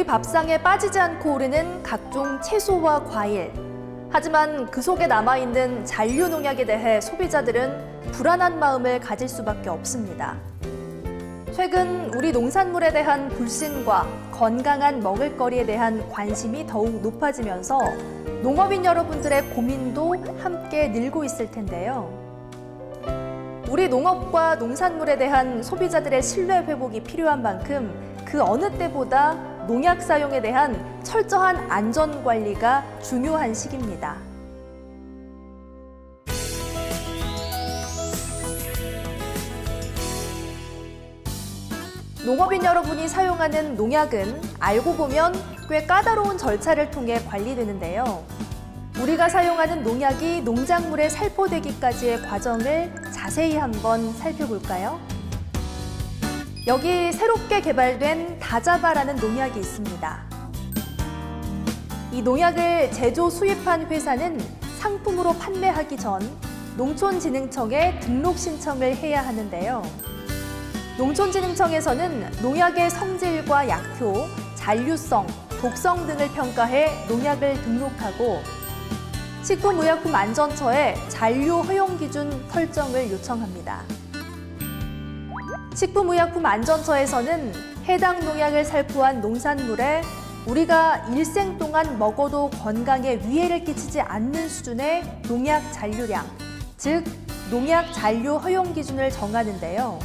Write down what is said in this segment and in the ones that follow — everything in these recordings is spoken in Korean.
우리 밥상에 빠지지 않고 오르는 각종 채소와 과일. 하지만 그 속에 남아있는 잔류 농약에 대해 소비자들은 불안한 마음을 가질 수밖에 없습니다. 최근 우리 농산물에 대한 불신과 건강한 먹을거리에 대한 관심이 더욱 높아지면서 농업인 여러분들의 고민도 함께 늘고 있을 텐데요. 우리 농업과 농산물에 대한 소비자들의 신뢰 회복이 필요한 만큼 그 어느 때보다 농약 사용에 대한 철저한 안전 관리가 중요한 시기입니다. 농업인 여러분이 사용하는 농약은 알고 보면 꽤 까다로운 절차를 통해 관리되는데요. 우리가 사용하는 농약이 농작물에 살포되기까지의 과정을 자세히 한번 살펴볼까요? 여기 새롭게 개발된 다자바라는 농약이 있습니다. 이 농약을 제조 수입한 회사는 상품으로 판매하기 전 농촌진흥청에 등록 신청을 해야 하는데요. 농촌진흥청에서는 농약의 성질과 약효, 잔류성, 독성 등을 평가해 농약을 등록하고 식품의약품안전처에 잔류 허용 기준 설정을 요청합니다. 식품의약품안전처에서는 해당 농약을 살포한 농산물에 우리가 일생 동안 먹어도 건강에 위해를 끼치지 않는 수준의 농약 잔류량, 즉 농약 잔류 허용 기준을 정하는데요.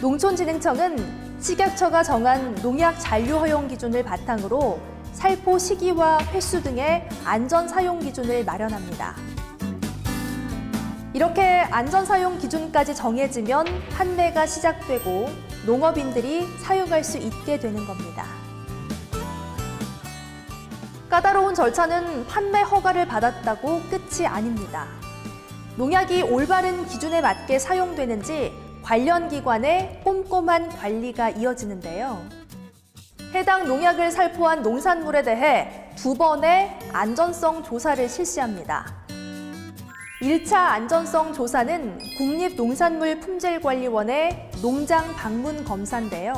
농촌진흥청은 식약처가 정한 농약 잔류 허용 기준을 바탕으로 살포 시기와 횟수 등의 안전 사용 기준을 마련합니다. 이렇게 안전 사용 기준까지 정해지면 판매가 시작되고 농업인들이 사용할 수 있게 되는 겁니다. 까다로운 절차는 판매 허가를 받았다고 끝이 아닙니다. 농약이 올바른 기준에 맞게 사용되는지 관련 기관의 꼼꼼한 관리가 이어지는데요. 해당 농약을 살포한 농산물에 대해 2번의 안전성 조사를 실시합니다. 1차 안전성 조사는 국립농산물품질관리원의 농장 방문 검사인데요.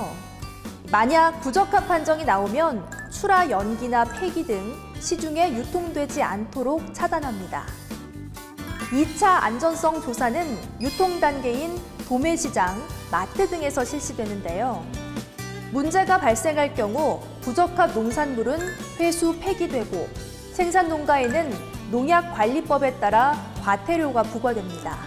만약 부적합 판정이 나오면 출하 연기나 폐기 등 시중에 유통되지 않도록 차단합니다. 2차 안전성 조사는 유통 단계인 도매시장, 마트 등에서 실시되는데요. 문제가 발생할 경우 부적합 농산물은 회수 폐기되고 생산 농가에는 농약관리법에 따라 과태료가 부과됩니다.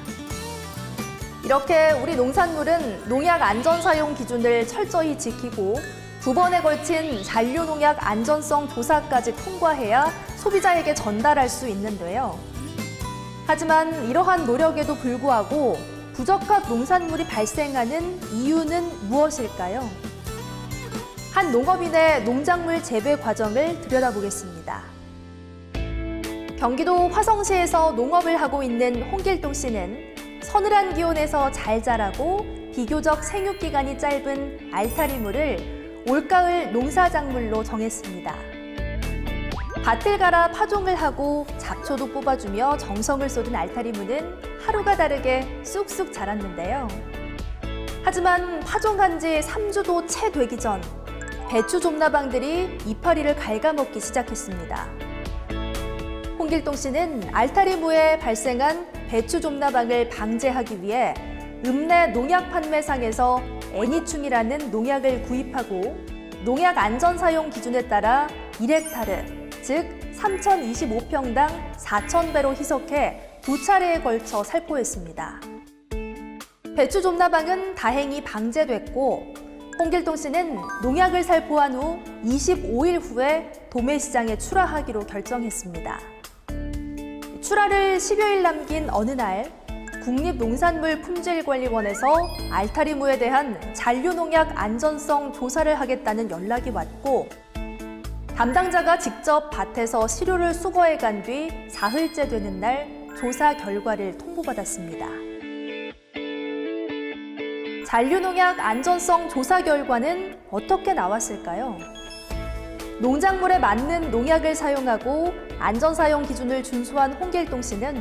이렇게 우리 농산물은 농약 안전 사용 기준을 철저히 지키고 2번에 걸친 잔류 농약 안전성 조사까지 통과해야 소비자에게 전달할 수 있는데요. 하지만 이러한 노력에도 불구하고 부적합 농산물이 발생하는 이유는 무엇일까요? 한 농업인의 농작물 재배 과정을 들여다보겠습니다. 경기도 화성시에서 농업을 하고 있는 홍길동 씨는 서늘한 기온에서 잘 자라고 비교적 생육기간이 짧은 알타리물을 올가을 농사작물로 정했습니다. 밭을 갈아 파종을 하고 잡초도 뽑아주며 정성을 쏟은 알타리무는 하루가 다르게 쑥쑥 자랐는데요. 하지만 파종한 지 3주도 채 되기 전 배추 좀나방들이 이파리를 갉아먹기 시작했습니다. 홍길동 씨는 알타리무에 발생한 배추 좀나방을 방제하기 위해 읍내 농약 판매상에서 애니충이라는 농약을 구입하고 농약 안전 사용 기준에 따라 1헥타르, 즉 3025평당 4000배로 희석해 2차례에 걸쳐 살포했습니다. 배추 좀나방은 다행히 방제됐고 홍길동 씨는 농약을 살포한 후 25일 후에 도매시장에 출하하기로 결정했습니다. 출하를 10여일 남긴 어느 날 국립농산물품질관리원에서 알타리무에 대한 잔류농약 안전성 조사를 하겠다는 연락이 왔고 담당자가 직접 밭에서 시료를 수거해 간 뒤 사흘째 되는 날 조사 결과를 통보받았습니다. 잔류농약 안전성 조사 결과는 어떻게 나왔을까요? 농작물에 맞는 농약을 사용하고 안전사용 기준을 준수한 홍길동 씨는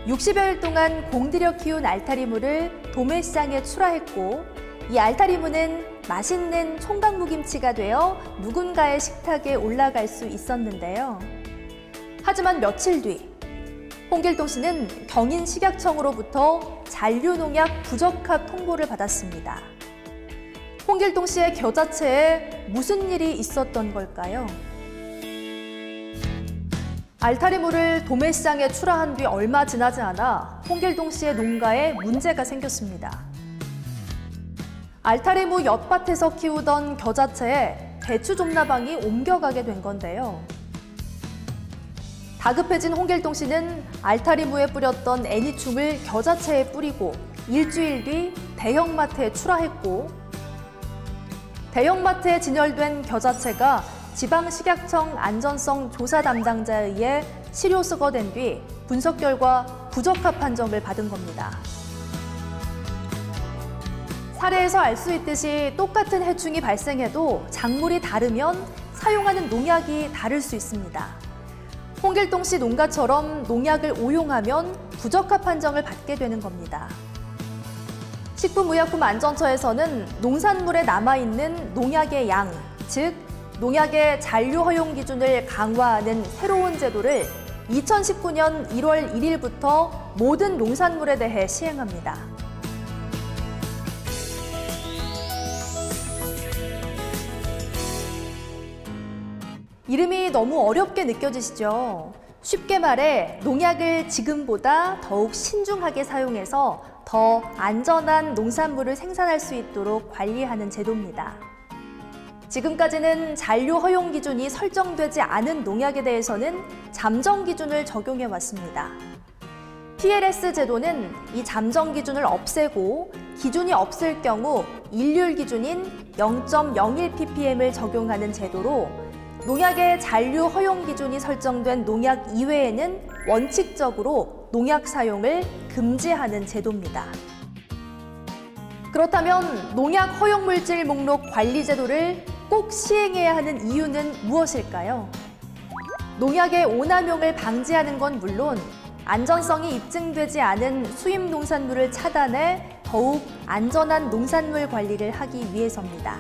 60여일 동안 공들여 키운 알타리무를 도매시장에 출하했고 이 알타리무는 맛있는 총각무김치가 되어 누군가의 식탁에 올라갈 수 있었는데요. 하지만 며칠 뒤 홍길동 씨는 경인식약청으로부터 잔류농약 부적합 통보를 받았습니다. 홍길동 씨의 겨자채에 무슨 일이 있었던 걸까요? 알타리물을 도매시장에 출하한 뒤 얼마 지나지 않아 홍길동 씨의 농가에 문제가 생겼습니다. 알타리무 엿밭에서 키우던 겨자채에 배추 좀나방이 옮겨가게 된 건데요. 다급해진 홍길동 씨는 알타리무에 뿌렸던 애니충을 겨자채에 뿌리고 일주일 뒤 대형마트에 출하했고, 대형마트에 진열된 겨자채가 지방식약청 안전성 조사 담당자에 의해 시료 수거된 뒤 분석 결과 부적합 판정을 받은 겁니다. 사례에서 알 수 있듯이 똑같은 해충이 발생해도 작물이 다르면 사용하는 농약이 다를 수 있습니다. 홍길동 씨 농가처럼 농약을 오용하면 부적합 판정을 받게 되는 겁니다. 식품의약품안전처에서는 농산물에 남아있는 농약의 양, 즉 농약의 잔류 허용 기준을 강화하는 새로운 제도를 2019년 1월 1일부터 모든 농산물에 대해 시행합니다. 이름이 너무 어렵게 느껴지시죠? 쉽게 말해 농약을 지금보다 더욱 신중하게 사용해서 더 안전한 농산물을 생산할 수 있도록 관리하는 제도입니다. 지금까지는 잔류 허용 기준이 설정되지 않은 농약에 대해서는 잠정 기준을 적용해 왔습니다. PLS 제도는 이 잠정 기준을 없애고 기준이 없을 경우 일률 기준인 0.01ppm을 적용하는 제도로 농약의 잔류 허용 기준이 설정된 농약 이외에는 원칙적으로 농약 사용을 금지하는 제도입니다. 그렇다면 농약 허용물질 목록 관리 제도를 꼭 시행해야 하는 이유는 무엇일까요? 농약의 오남용을 방지하는 건 물론 안전성이 입증되지 않은 수입 농산물을 차단해 더욱 안전한 농산물 관리를 하기 위해서입니다.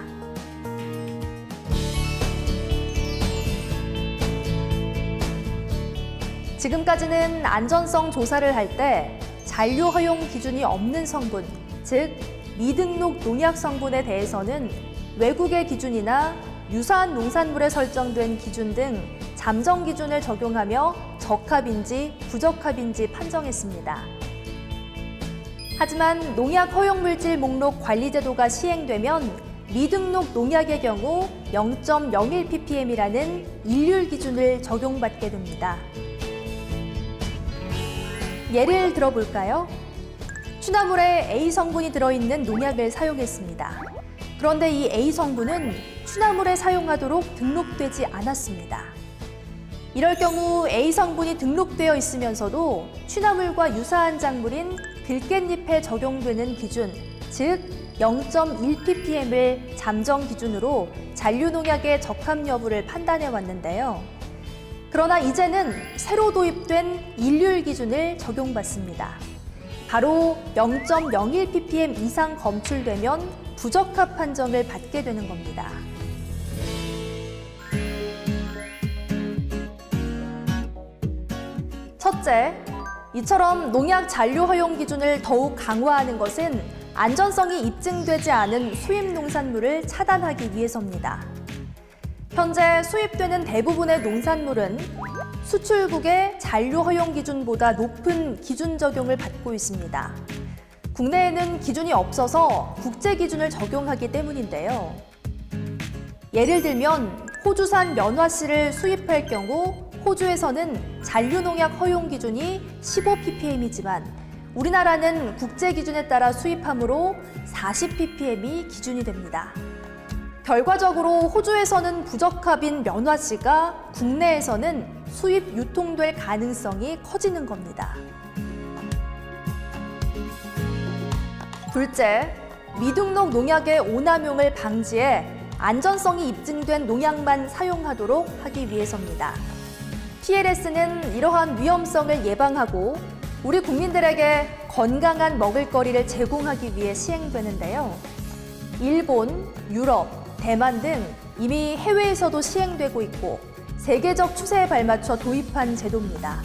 지금까지는 안전성 조사를 할 때 잔류 허용 기준이 없는 성분, 즉 미등록 농약 성분에 대해서는 외국의 기준이나 유사한 농산물에 설정된 기준 등 잠정 기준을 적용하며 적합인지 부적합인지 판정했습니다. 하지만 농약 허용물질 목록 관리 제도가 시행되면 미등록 농약의 경우 0.01ppm이라는 일률 기준을 적용받게 됩니다. 예를 들어볼까요? 추나물에 A 성분이 들어있는 농약을 사용했습니다. 그런데 이 A 성분은 추나물에 사용하도록 등록되지 않았습니다. 이럴 경우 A 성분이 등록되어 있으면서도 추나물과 유사한 작물인 들깻잎에 적용되는 기준, 즉 0.1ppm을 잠정 기준으로 잔류 농약의 적합 여부를 판단해 왔는데요. 그러나 이제는 새로 도입된 일률 기준을 적용받습니다. 바로 0.01ppm 이상 검출되면 부적합 판정을 받게 되는 겁니다. 첫째, 이처럼 농약 잔류 허용 기준을 더욱 강화하는 것은 안전성이 입증되지 않은 수입 농산물을 차단하기 위해서입니다. 현재 수입되는 대부분의 농산물은 수출국의 잔류 허용 기준보다 높은 기준 적용을 받고 있습니다. 국내에는 기준이 없어서 국제 기준을 적용하기 때문인데요. 예를 들면 호주산 면화씨를 수입할 경우 호주에서는 잔류 농약 허용 기준이 15ppm이지만 우리나라는 국제 기준에 따라 수입하므로 40ppm이 기준이 됩니다. 결과적으로 호주에서는 부적합인 면화씨가 국내에서는 수입 유통될 가능성이 커지는 겁니다. 둘째, 미등록 농약의 오남용을 방지해 안전성이 입증된 농약만 사용하도록 하기 위해서입니다. PLS는 이러한 위험성을 예방하고 우리 국민들에게 건강한 먹을거리를 제공하기 위해 시행되는데요. 일본, 유럽, 대만 등 이미 해외에서도 시행되고 있고 세계적 추세에 발맞춰 도입한 제도입니다.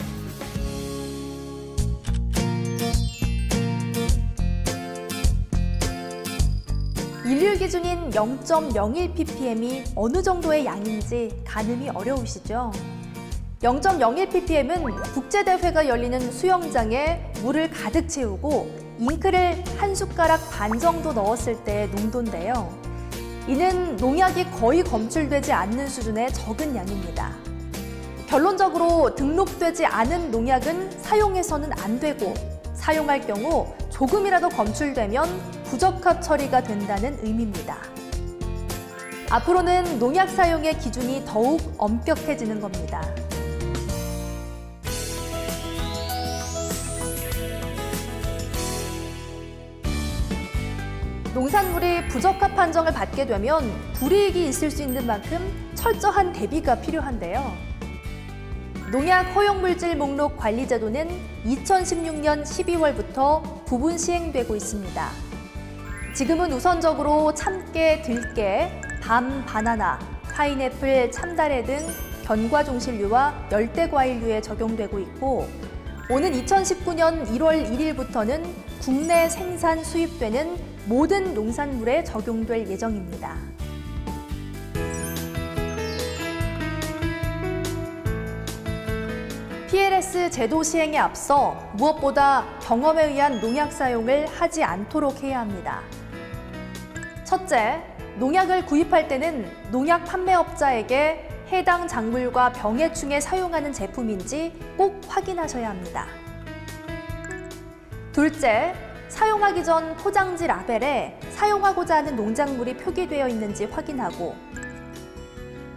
일률 기준인 0.01ppm이 어느 정도의 양인지 가늠이 어려우시죠? 0.01ppm은 국제대회가 열리는 수영장에 물을 가득 채우고 잉크를 한 숟가락 반 정도 넣었을 때의 농도인데요. 이는 농약이 거의 검출되지 않는 수준의 적은 양입니다. 결론적으로 등록되지 않은 농약은 사용해서는 안 되고 사용할 경우 조금이라도 검출되면 부적합 처리가 된다는 의미입니다. 앞으로는 농약 사용의 기준이 더욱 엄격해지는 겁니다. 농산물이 부적합 판정을 받게 되면 불이익이 있을 수 있는 만큼 철저한 대비가 필요한데요. 농약 허용물질 목록 관리제도는 2016년 12월부터 부분 시행되고 있습니다. 지금은 우선적으로 참깨, 들깨, 밤 바나나, 파인애플, 참다래 등 견과종실류와 열대과일류에 적용되고 있고 오는 2019년 1월 1일부터는 국내 생산 수입되는 모든 농산물에 적용될 예정입니다. PLS 제도 시행에 앞서 무엇보다 경험에 의한 농약 사용을 하지 않도록 해야 합니다. 첫째, 농약을 구입할 때는 농약 판매업자에게 해당 작물과 병해충에 사용하는 제품인지 꼭 확인하셔야 합니다. 둘째, 사용하기 전 포장지 라벨에 사용하고자 하는 농작물이 표기되어 있는지 확인하고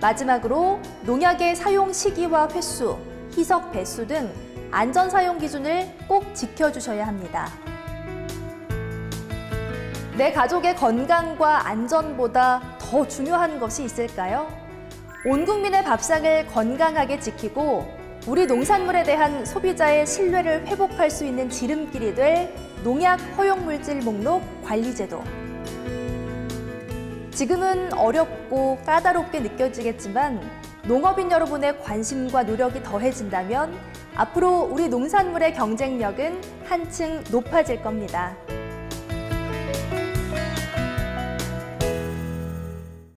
마지막으로 농약의 사용 시기와 횟수, 희석 배수 등 안전 사용 기준을 꼭 지켜주셔야 합니다. 내 가족의 건강과 안전보다 더 중요한 것이 있을까요? 온 국민의 밥상을 건강하게 지키고 우리 농산물에 대한 소비자의 신뢰를 회복할 수 있는 지름길이 될 농약 허용물질 목록 관리제도. 지금은 어렵고 까다롭게 느껴지겠지만 농업인 여러분의 관심과 노력이 더해진다면 앞으로 우리 농산물의 경쟁력은 한층 높아질 겁니다.